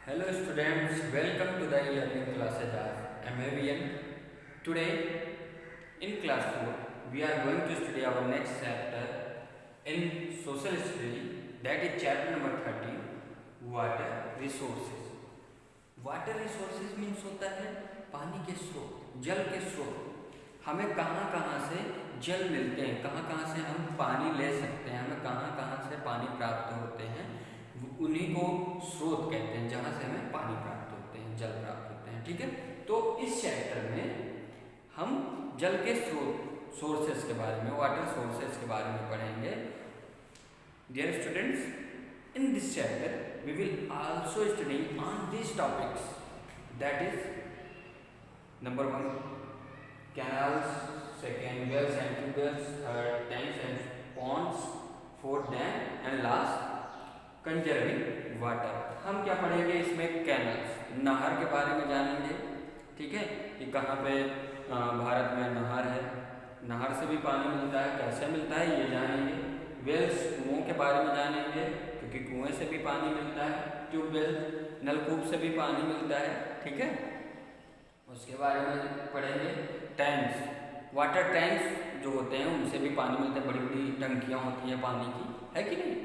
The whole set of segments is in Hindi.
Hello students, welcome to the e-learning classes of MAVN. Today in class 4 we are going to study our next chapter in social study, that is chapter number 13, water resources. Water resources means होता है पानी के स्रोत, जल के स्रोत। हमें कहाँ कहाँ से जल मिलते हैं, कहाँ कहाँ से हम पानी ले सकते हैं, हमें कहाँ कहाँ से पानी प्राप्त होते हैं, उन्हीं को स्रोत कहते हैं, जहाँ से हमें पानी प्राप्त होते हैं, जल प्राप्त होते हैं। ठीक है, तो इस चैप्टर में हम जल के स्रोत, सोर्सेस के बारे में, वाटर सोर्सेस के बारे में पढ़ेंगे। Dear students, in this chapter we will also study on these topics, that is number 1 canals, second wells and tube wells, third tanks and ponds, fourth dam and last conserving water। हम क्या पढ़ेंगे इसमें? कैनल्स, नहर के बारे में जानेंगे। ठीक है, कि कहाँ पे भारत में नहर है, नहर से भी पानी मिलता है, कैसे मिलता है ये जानेंगे। वेल्स, कुओं के बारे में जानेंगे, क्योंकि कुएं से भी पानी मिलता है। ट्यूबवेल, नलकूप से भी पानी मिलता है। ठीक है, उसके बारे में पढ़ेंगे। टैंक्स, वाटर टैंक्स जो होते हैं उनसे भी पानी मिलता है, बड़ी बड़ी टंकियाँ होती हैं पानी की, है कि नहीं,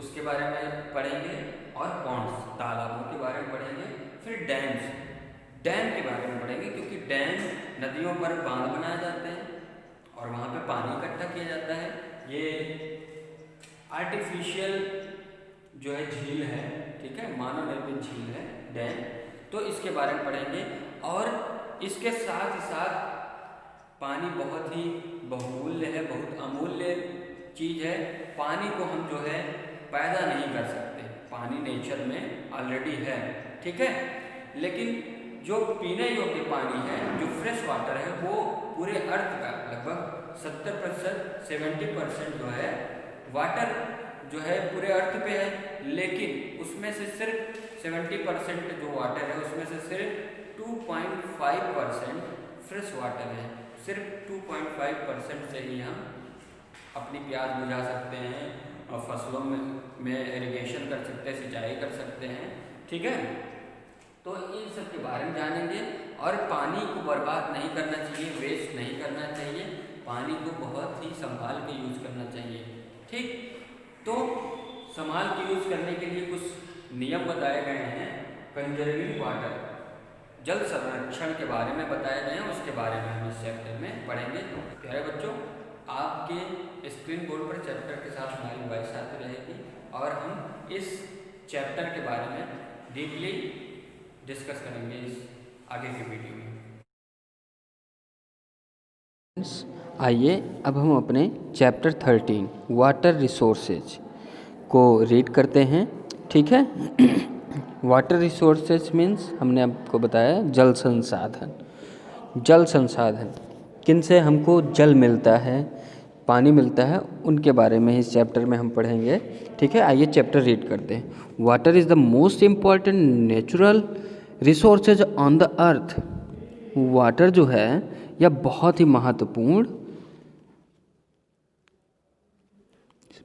उसके बारे में पढ़ेंगे। और पॉन्ड्स, तालाबों के बारे में पढ़ेंगे। फिर डैम्स, डैम के बारे में पढ़ेंगे, क्योंकि डैम नदियों पर बांध बनाए जाते हैं और वहाँ पे पानी इकट्ठा किया जाता है। ये आर्टिफिशियल जो है झील है, ठीक है, मानव निर्मित झील है डैम, तो इसके बारे में पढ़ेंगे। और इसके साथ ही साथ पानी बहुत ही बहुमूल्य है, बहुत अमूल्य चीज़ है। पानी को हम जो है पैदा नहीं कर सकते, पानी नेचर में ऑलरेडी है, ठीक है, लेकिन जो पीने योग्य पानी है, जो फ्रेश वाटर है, वो पूरे अर्थ का लगभग 70%, 70% जो है वाटर जो है पूरे अर्थ पे है, लेकिन उसमें से सिर्फ 70% जो वाटर है उसमें से सिर्फ 2.5% फ्रेश वाटर है। सिर्फ 2.5% से ही हम अपनी प्यास बुझा सकते हैं और फसलों में इरिगेशन कर सकते हैं, सिंचाई कर सकते हैं। ठीक है, तो इन सब के बारे में जानेंगे। और पानी को बर्बाद नहीं करना चाहिए, वेस्ट नहीं करना चाहिए, पानी को बहुत ही संभाल के यूज करना चाहिए। ठीक, तो संभाल के यूज करने के लिए कुछ नियम बताए गए हैं। कंजर्विंग वाटर, जल संरक्षण के बारे में बताए गए हैं, उसके बारे में हम इस चैप्टर में पढ़ेंगे। प्यारे बच्चों, आपके स्क्रीन बोर्ड पर चैप्टर के साथ हमारी वॉइस आती रहेगी और हम इस चैप्टर के बारे में डीपली डिस्कस करेंगे इस आगे की वीडियो में। आइए अब हम अपने चैप्टर 13 वाटर रिसोर्सेज को रीड करते हैं। ठीक है, वाटर रिसोर्सेज मीन्स हमने आपको बताया जल संसाधन। जल संसाधन किन से हमको जल मिलता है, पानी मिलता है, उनके बारे में इस चैप्टर में हम पढ़ेंगे। ठीक है, आइए चैप्टर रीड करते हैं। Water is the most important natural resources on the earth. Water जो है यह बहुत ही महत्वपूर्ण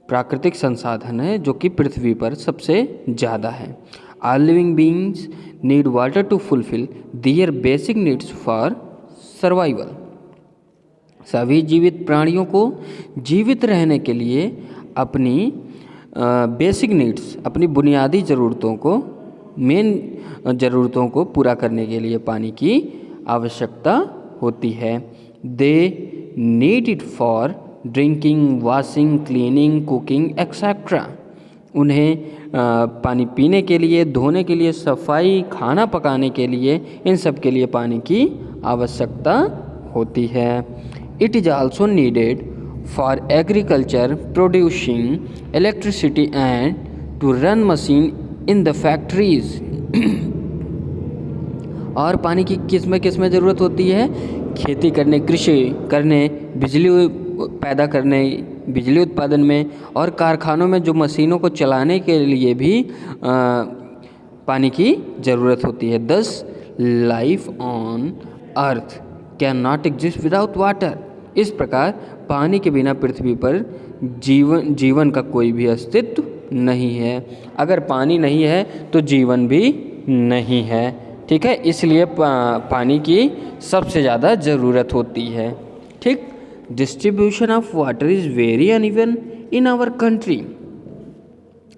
प्राकृतिक संसाधन है जो कि पृथ्वी पर सबसे ज़्यादा है। All living beings need water to fulfil their basic needs for survival. सभी जीवित प्राणियों को जीवित रहने के लिए अपनी बेसिक नीड्स, अपनी बुनियादी ज़रूरतों को, मेन ज़रूरतों को पूरा करने के लिए पानी की आवश्यकता होती है। They need it for drinking, washing, cleaning, cooking etcetera. उन्हें पानी पीने के लिए, धोने के लिए, सफाई, खाना पकाने के लिए, इन सब के लिए पानी की आवश्यकता होती है। It is also needed for agriculture, producing electricity and to run machine in the factories. और पानी की किस में ज़रूरत होती है? खेती करने, कृषि करने, बिजली पैदा करने, बिजली उत्पादन में, और कारखानों में जो मशीनों को चलाने के लिए भी पानी की ज़रूरत होती है। दस life on earth can not exist without water. इस प्रकार पानी के बिना पृथ्वी पर जीवन का कोई भी अस्तित्व नहीं है। अगर पानी नहीं है तो जीवन भी नहीं है, ठीक है। इसलिए पानी की सबसे ज़्यादा ज़रूरत होती है, ठीक। Distribution of water is very uneven in our country.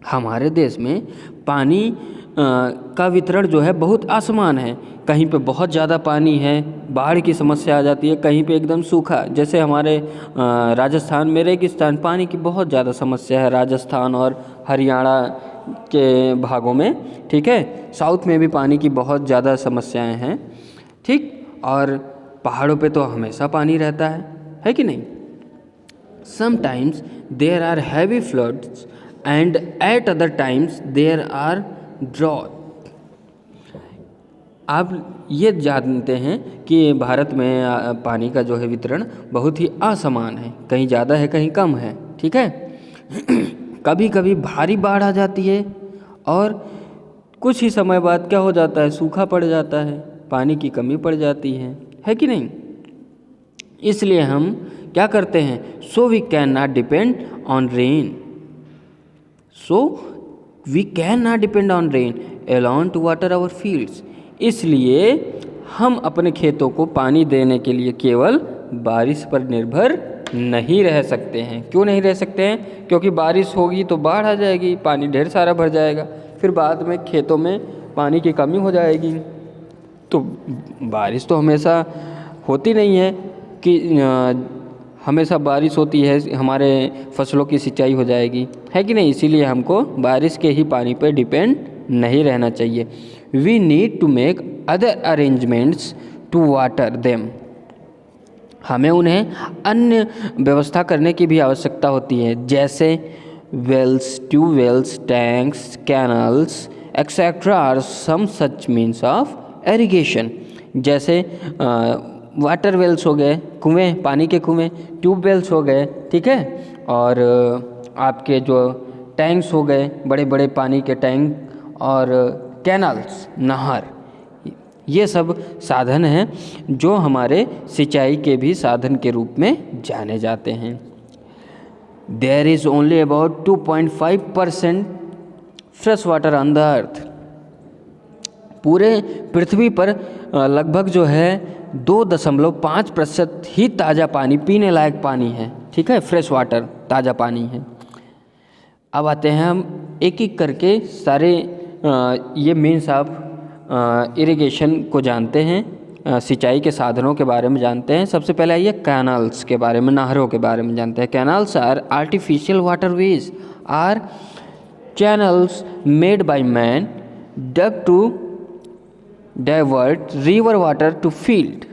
हमारे देश में पानी का वितरण जो है बहुत असमान है। कहीं पे बहुत ज़्यादा पानी है, बाढ़ की समस्या आ जाती है, कहीं पे एकदम सूखा, जैसे हमारे राजस्थान में रेगिस्तान, पानी की बहुत ज़्यादा समस्या है राजस्थान और हरियाणा के भागों में, ठीक है। साउथ में भी पानी की बहुत ज़्यादा समस्याएं हैं, ठीक। और पहाड़ों पे तो हमेशा पानी रहता है कि नहीं। Sometimes there are heavy floods and at other times there are drought. आप ये जानते हैं कि भारत में पानी का जो है वितरण बहुत ही असमान है, कहीं ज़्यादा है कहीं कम है, ठीक है। कभी कभी भारी बाढ़ आ जाती है और कुछ ही समय बाद क्या हो जाता है, सूखा पड़ जाता है, पानी की कमी पड़ जाती है कि नहीं। इसलिए हम क्या करते हैं, so we can not depend on rain, so we can not depend on rain alone to water our fields. इसलिए हम अपने खेतों को पानी देने के लिए केवल बारिश पर निर्भर नहीं रह सकते हैं। क्यों नहीं रह सकते हैं? क्योंकि बारिश होगी तो बाढ़ आ जाएगी, पानी ढेर सारा भर जाएगा, फिर बाद में खेतों में पानी की कमी हो जाएगी। तो बारिश तो हमेशा होती नहीं है कि हमेशा बारिश होती है हमारे फसलों की सिंचाई हो जाएगी, है कि नहीं। इसीलिए हमको बारिश के ही पानी पर डिपेंड नहीं रहना चाहिए। We need to make other arrangements to water them. हमें उन्हें अन्य व्यवस्था करने की भी आवश्यकता होती है, जैसे wells, tubewells, tanks, canals etcetera are some such means of irrigation. जैसे वाटर वेल्स हो गए, कुएं, पानी के कुएं, ट्यूबवेल्स हो गए, ठीक है। और आपके जो टैंक्स हो गए, बड़े बड़े पानी के टैंक, और कैनल्स, नहर, ये सब साधन हैं जो हमारे सिंचाई के भी साधन के रूप में जाने जाते हैं। There is only about 2.5% fresh water on the earth. पूरे पृथ्वी पर लगभग जो है 2.5% ही ताज़ा पानी, पीने लायक पानी है, ठीक है, फ्रेश वाटर, ताज़ा पानी है। अब आते हैं हम एक एक करके सारे ये मीन्स ऑफ इरिगेशन को जानते हैं, सिंचाई के साधनों के बारे में जानते हैं। सबसे पहले आइए कैनल्स के बारे में, नहरों के बारे में जानते हैं। Canals are artificial waterways or channels made by man dug to divert river water to field.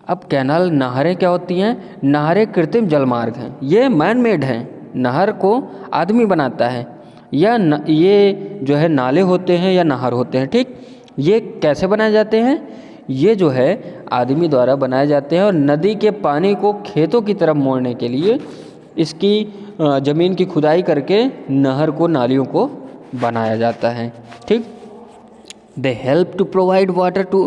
अब कैनल, नहरें क्या होती हैं? नहरें कृत्रिम जलमार्ग हैं, ये मैन मेड हैं। नहर को आदमी बनाता है, या ये जो है नाले होते हैं या नहर होते हैं, ठीक। ये कैसे बनाए जाते हैं? ये जो है आदमी द्वारा बनाए जाते हैं, और नदी के पानी को खेतों की तरफ मोड़ने के लिए इसकी ज़मीन की खुदाई करके नहर को, नालियों को बनाया जाता है, ठीक। They help to provide water to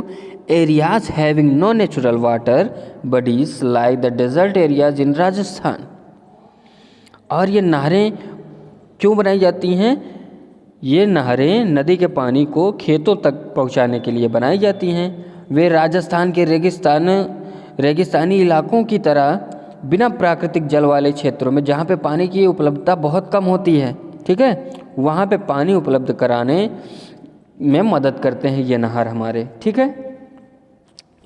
areas having no natural water bodies like the desert areas in Rajasthan। और ये नहरें क्यों बनाई जाती हैं? ये नहरें नदी के पानी को खेतों तक पहुंचाने के लिए बनाई जाती हैं। वे राजस्थान के रेगिस्तानी इलाकों की तरह बिना प्राकृतिक जल वाले क्षेत्रों में, जहाँ पे पानी की उपलब्धता बहुत कम होती है, ठीक है, वहाँ पे पानी उपलब्ध कराने में मदद करते हैं ये नहर हमारे, ठीक है।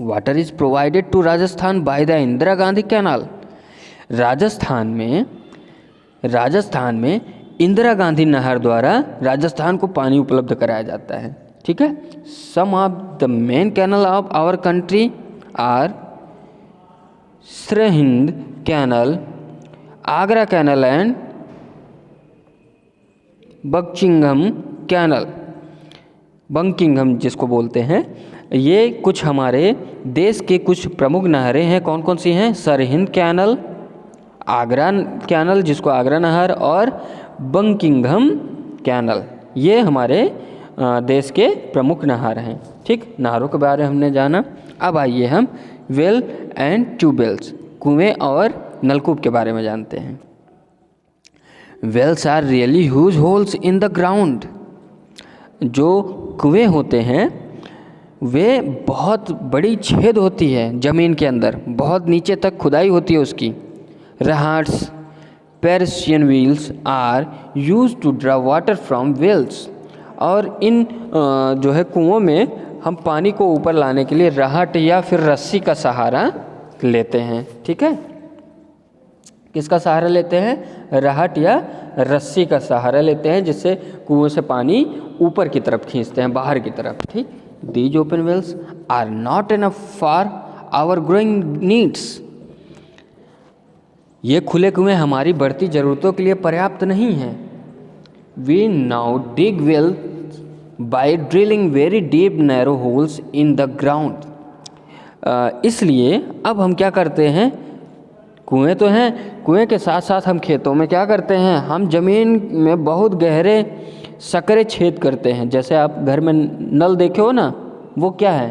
Water is provided to Rajasthan by the Indira Gandhi canal. Rajasthan में इंदिरा गांधी नहर द्वारा राजस्थान को पानी उपलब्ध कराया जाता है, ठीक है। Sum of the main canal of our country are Sirhind canal, Agra canal and Buckingham जिसको बोलते हैं। ये कुछ हमारे देश के कुछ प्रमुख नहरें हैं। कौन कौन सी हैं? सरहिंद कैनल, आगरा कैनल जिसको आगरा नहर, और बंकिंघम कैनल, ये हमारे देश के प्रमुख नहर हैं, ठीक। नहरों के बारे में हमने जाना। अब आइए हम वेल एंड ट्यूबवेल्स, कुएं और नलकूप के बारे में जानते हैं। Wells are really huge holes in the ground. जो कुएं होते हैं वे बहुत बड़ी छेद होती है ज़मीन के अंदर, बहुत नीचे तक खुदाई होती है उसकी। रहाट्स Persian wheels are use to draw water from wells. और इन जो है कुओं में हम पानी को ऊपर लाने के लिए राहट या फिर रस्सी का सहारा लेते हैं। ठीक है, किसका सहारा लेते हैं? राहट या रस्सी का सहारा लेते हैं, जिससे कुओं से पानी ऊपर की तरफ खींचते हैं, बाहर की तरफ। ठीक, these open wells are not enough for our growing needs. ये खुले कुएं हमारी बढ़ती ज़रूरतों के लिए पर्याप्त नहीं हैं। We now dig wells by drilling very deep narrow holes in the ground. इसलिए अब हम क्या करते हैं, कुएं तो हैं, कुएं के साथ साथ हम खेतों में क्या करते हैं, हम ज़मीन में बहुत गहरे सकरे छेद करते हैं। जैसे आप घर में नल देखे हो ना, वो क्या है?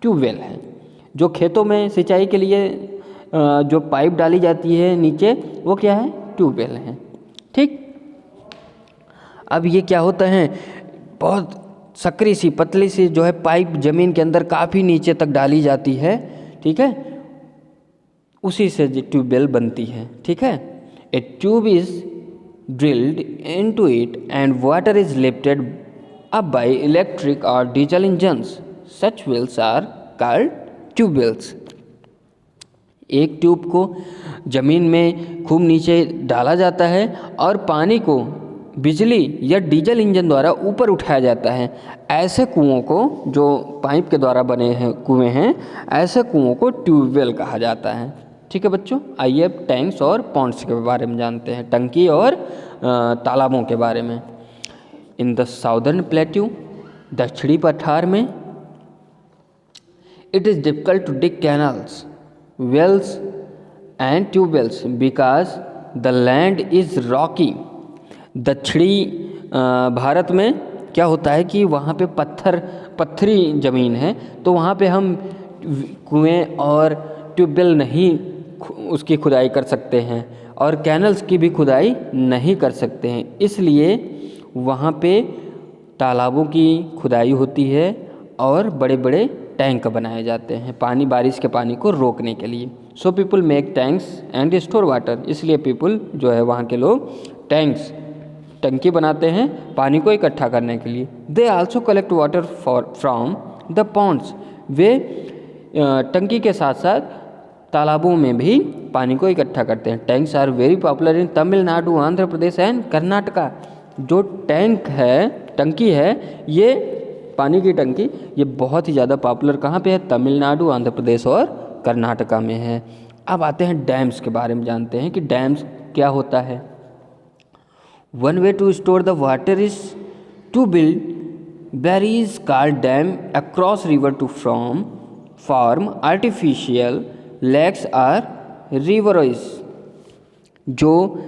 ट्यूबवेल है। जो खेतों में सिंचाई के लिए जो पाइप डाली जाती है नीचे, वो क्या है? ट्यूबवेल है। ठीक, अब ये क्या होता है, बहुत सकरी सी पतली सी जो है पाइप ज़मीन के अंदर काफ़ी नीचे तक डाली जाती है। ठीक है, उसी से ट्यूबवेल बनती है। ठीक है, a tube is drilled into it and water is lifted up by electric और diesel engines. Such wells are called tubewells. एक ट्यूब को ज़मीन में खूब नीचे डाला जाता है और पानी को बिजली या डीजल इंजन द्वारा ऊपर उठाया जाता है। ऐसे कुओं को, जो पाइप के द्वारा बने हैं कुएं हैं, ऐसे कुओं को ट्यूबवेल कहा जाता है। ठीक है बच्चों, आइए अब टैंक्स और पॉन्ड्स के बारे में जानते हैं, टंकी और तालाबों के बारे में। इन द साउदर्न प्लेट्यू, दक्षिणी पठार में, it is difficult to dig canals, wells and tubewells because the land is rocky. दक्षिणी भारत में क्या होता है कि वहाँ पे पत्थरी ज़मीन है, तो वहाँ पे हम कुएं और ट्यूबवेल नहीं उसकी खुदाई कर सकते हैं और कैनल्स की भी खुदाई नहीं कर सकते हैं। इसलिए वहाँ पे तालाबों की खुदाई होती है और बड़े बड़े टैंक बनाए जाते हैं पानी, बारिश के पानी को रोकने के लिए। So people make tanks and store water. इसलिए पीपल जो है वहाँ के लोग टैंक्स, टंकी बनाते हैं पानी को इकट्ठा करने के लिए। They also collect water from the ponds. वे टंकी के साथ साथ तालाबों में भी पानी को इकट्ठा करते हैं। Tanks are very popular in Tamil Nadu, Andhra Pradesh and Karnataka. जो टैंक है, टंकी है, ये पानी की टंकी, ये बहुत ही ज़्यादा पॉपुलर कहाँ पे है? तमिलनाडु, आंध्र प्रदेश और कर्नाटका में है। अब आते हैं डैम्स के बारे में जानते हैं कि डैम्स क्या होता है। One way to store the water is to build barrages called dam across river to form artificial lakes or reservoirs. जो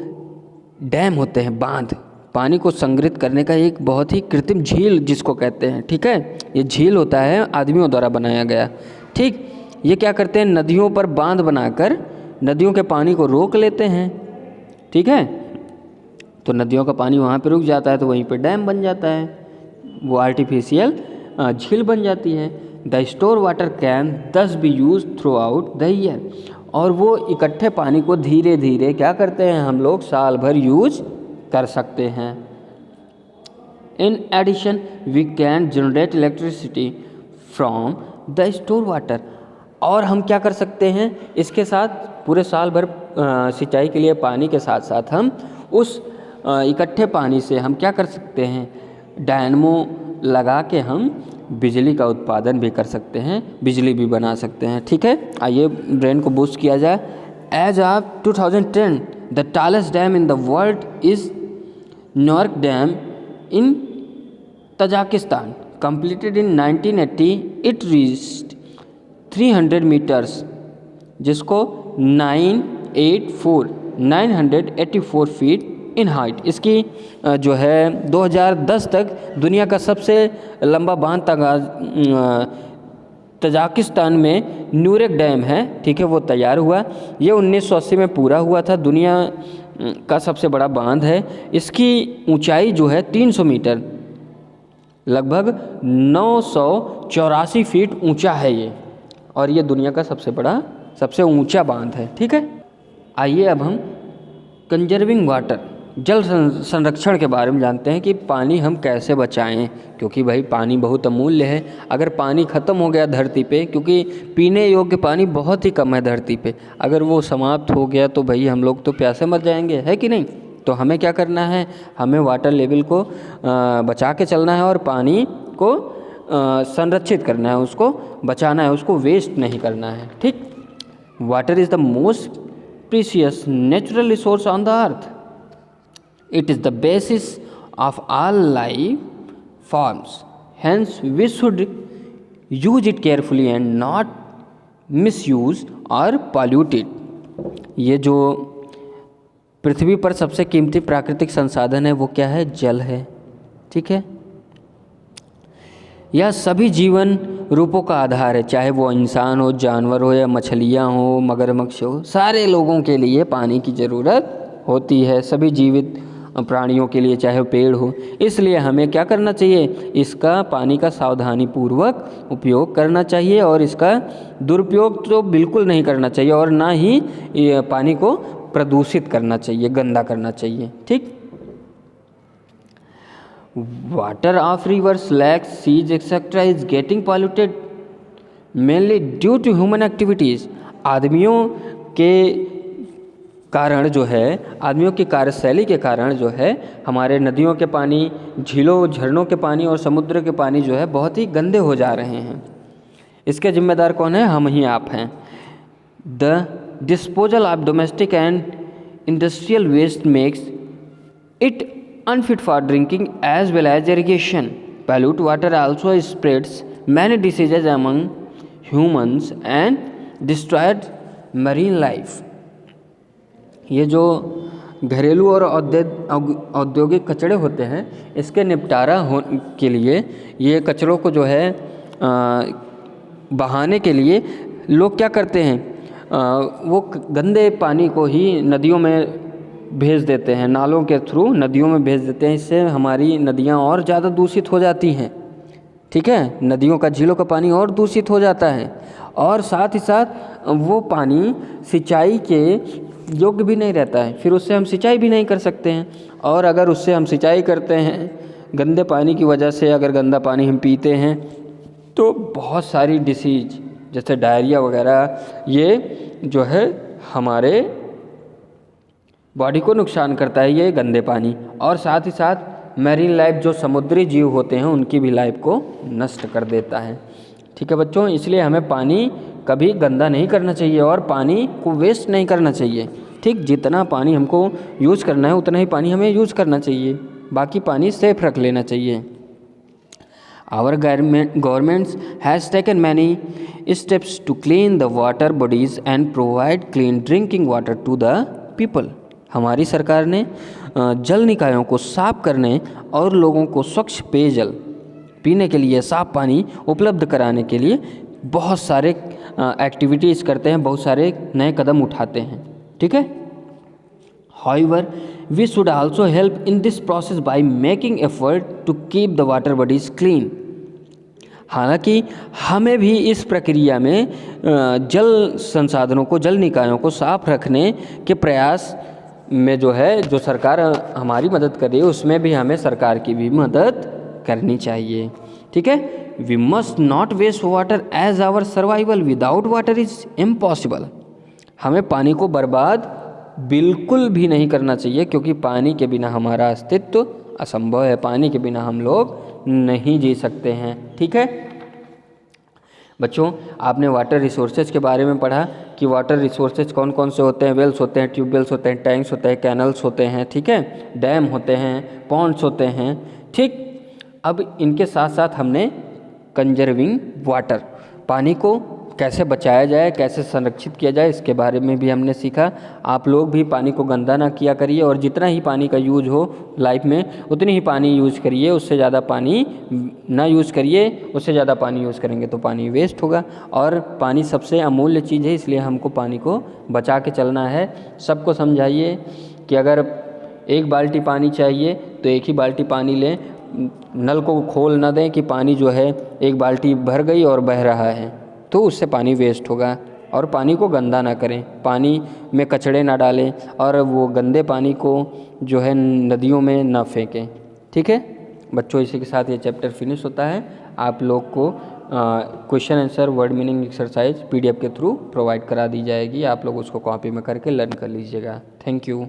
डैम होते हैं, बांध, पानी को संग्रहित करने का एक बहुत ही कृत्रिम झील जिसको कहते हैं। ठीक है, ये झील होता है आदमियों द्वारा बनाया गया। ठीक, ये क्या करते हैं, नदियों पर बांध बनाकर नदियों के पानी को रोक लेते हैं। ठीक है, तो नदियों का पानी वहाँ पे रुक जाता है, तो वहीं पे डैम बन जाता है, वो आर्टिफिशियल झील बन जाती है। द स्टोर वाटर कैन दस B use through out the year. और वो इकट्ठे पानी को धीरे धीरे क्या करते हैं, हम लोग साल भर यूज कर सकते हैं। In addition we can generate electricity from the store water. और हम क्या कर सकते हैं, इसके साथ पूरे साल भर सिंचाई के लिए पानी के साथ साथ हम उस इकट्ठे पानी से हम क्या कर सकते हैं, डायनमो लगा के हम बिजली का उत्पादन भी कर सकते हैं, बिजली भी बना सकते हैं। ठीक है, आइए ब्रेन को बूस्ट किया जाए। As of 2010 the tallest dam in the world is New York dam in Tajikistan, completed in 1980. It reached 300 meters, जिसको 984 फीट इन हाइट। इसकी जो है 2010 तक दुनिया का सबसे लंबा बांध तजाकिस्तान में न्यूयॉर्क डैम है। ठीक है, वो तैयार हुआ, ये 1980 में पूरा हुआ था, दुनिया का सबसे बड़ा बांध है। इसकी ऊंचाई जो है 300 मीटर लगभग 984 फीट ऊंचा है ये, और ये दुनिया का सबसे ऊंचा बांध है। ठीक है, आइए अब हम कंजर्विंग वाटर, जल संरक्षण के बारे में जानते हैं कि पानी हम कैसे बचाएं, क्योंकि भाई पानी बहुत अमूल्य है। अगर पानी ख़त्म हो गया धरती पे, क्योंकि पीने योग्य पानी बहुत ही कम है धरती पे, अगर वो समाप्त हो गया तो भाई हम लोग तो प्यासे मर जाएंगे, है कि नहीं। तो हमें क्या करना है, हमें वाटर लेवल को बचा के चलना है और पानी को संरक्षित करना है, उसको बचाना है, उसको वेस्ट नहीं करना है। ठीक, water is the most precious natural resource on the earth. It is the basis of all life forms. Hence, we should use it carefully and not misuse or pollute it. ये जो पृथ्वी पर सबसे कीमती प्राकृतिक संसाधन है वो क्या है, जल है। ठीक है, यह सभी जीवन रूपों का आधार है, चाहे वो इंसान हो, जानवर हो या मछलियाँ हो, मगरमच्छ हो, सारे लोगों के लिए पानी की ज़रूरत होती है, सभी जीवित प्राणियों के लिए, चाहे पेड़ हो। इसलिए हमें क्या करना चाहिए, इसका पानी का सावधानी पूर्वक उपयोग करना चाहिए और इसका दुरुपयोग तो बिल्कुल नहीं करना चाहिए और ना ही पानी को प्रदूषित करना चाहिए, गंदा करना चाहिए। ठीक, water of rivers, lakes, seas etcetera is getting polluted mainly due to human activities. आदमियों के कारण जो है, आदमियों की कार्यशैली के कारण जो है, हमारे नदियों के पानी, झीलों झरनों के पानी और समुद्र के पानी जो है बहुत ही गंदे हो जा रहे हैं। इसके जिम्मेदार कौन है, हम ही आप हैं। The disposal of domestic and industrial waste makes it unfit for drinking as well as irrigation. Polluted water also spreads many diseases among humans and destroyed marine life. ये जो घरेलू और औद्योगिक कचरे होते हैं, इसके निपटारा के लिए, ये कचरों को जो है बहाने के लिए लोग क्या करते हैं, वो गंदे पानी को ही नदियों में भेज देते हैं, नालों के थ्रू नदियों में भेज देते हैं। इससे हमारी नदियाँ और ज़्यादा दूषित हो जाती हैं। ठीक है, नदियों का, झीलों का पानी और दूषित हो जाता है और साथ ही साथ वो पानी सिंचाई के योग्य भी नहीं रहता है, फिर उससे हम सिंचाई भी नहीं कर सकते हैं। और अगर उससे हम सिंचाई करते हैं, गंदे पानी की वजह से अगर गंदा पानी हम पीते हैं तो बहुत सारी डिसीज जैसे डायरिया वगैरह, ये जो है हमारे बॉडी को नुकसान करता है ये गंदे पानी। और साथ ही साथ मैरीन लाइफ, जो समुद्री जीव होते हैं, उनकी भी लाइफ को नष्ट कर देता है। ठीक है बच्चों, इसलिए हमें पानी कभी गंदा नहीं करना चाहिए और पानी को वेस्ट नहीं करना चाहिए। ठीक, जितना पानी हमको यूज़ करना है उतना ही पानी हमें यूज़ करना चाहिए, बाकी पानी सेफ रख लेना चाहिए। Our governments has taken many steps to clean the water bodies and provide clean drinking water to the people. हमारी सरकार ने जल निकायों को साफ करने और लोगों को स्वच्छ पेयजल पीने के लिए साफ पानी उपलब्ध कराने के लिए बहुत सारे एक्टिविटीज़ करते हैं, बहुत सारे नए कदम उठाते हैं। ठीक है, However, we should also help in this process by making effort to keep the water bodies clean. हालांकि हमें भी इस प्रक्रिया में जल संसाधनों को, जल निकायों को साफ रखने के प्रयास में जो है, जो सरकार हमारी मदद कर रही है, उसमें भी हमें सरकार की भी मदद करनी चाहिए। ठीक है, we must not waste water as our survival without water is impossible. हमें पानी को बर्बाद बिल्कुल भी नहीं करना चाहिए, क्योंकि पानी के बिना हमारा अस्तित्व असंभव है, पानी के बिना हम लोग नहीं जी सकते हैं। ठीक है बच्चों, आपने वाटर रिसोर्सेज के बारे में पढ़ा कि वाटर रिसोर्सेज कौन कौन से होते हैं। वेल्स होते हैं, ट्यूबवेल्स होते हैं, टैंक्स होते हैं, कैनल्स होते हैं, ठीक है, डैम होते हैं, पॉन्ड्स होते हैं। ठीक, अब इनके साथ साथ हमने कंजर्विंग वाटर, पानी को कैसे बचाया जाए, कैसे संरक्षित किया जाए, इसके बारे में भी हमने सीखा। आप लोग भी पानी को गंदा ना किया करिए और जितना ही पानी का यूज हो लाइफ में उतनी ही पानी यूज़ करिए, उससे ज़्यादा पानी ना यूज़ करिए। उससे ज़्यादा पानी यूज़ करेंगे तो पानी वेस्ट होगा और पानी सबसे अमूल्य चीज़ है, इसलिए हमको पानी को बचा के चलना है। सबको समझाइए कि अगर एक बाल्टी पानी चाहिए तो एक ही बाल्टी पानी लें, नल को खोल ना दें कि पानी जो है एक बाल्टी भर गई और बह रहा है, तो उससे पानी वेस्ट होगा। और पानी को गंदा ना करें, पानी में कचड़े ना डालें और वो गंदे पानी को जो है नदियों में ना फेंकें। ठीक है बच्चों, इसी के साथ ये चैप्टर फिनिश होता है। आप लोग को question answer word meaning exercise PDF के थ्रू प्रोवाइड करा दी जाएगी, आप लोग उसको कॉपी में करके लर्न कर लीजिएगा। Thank you.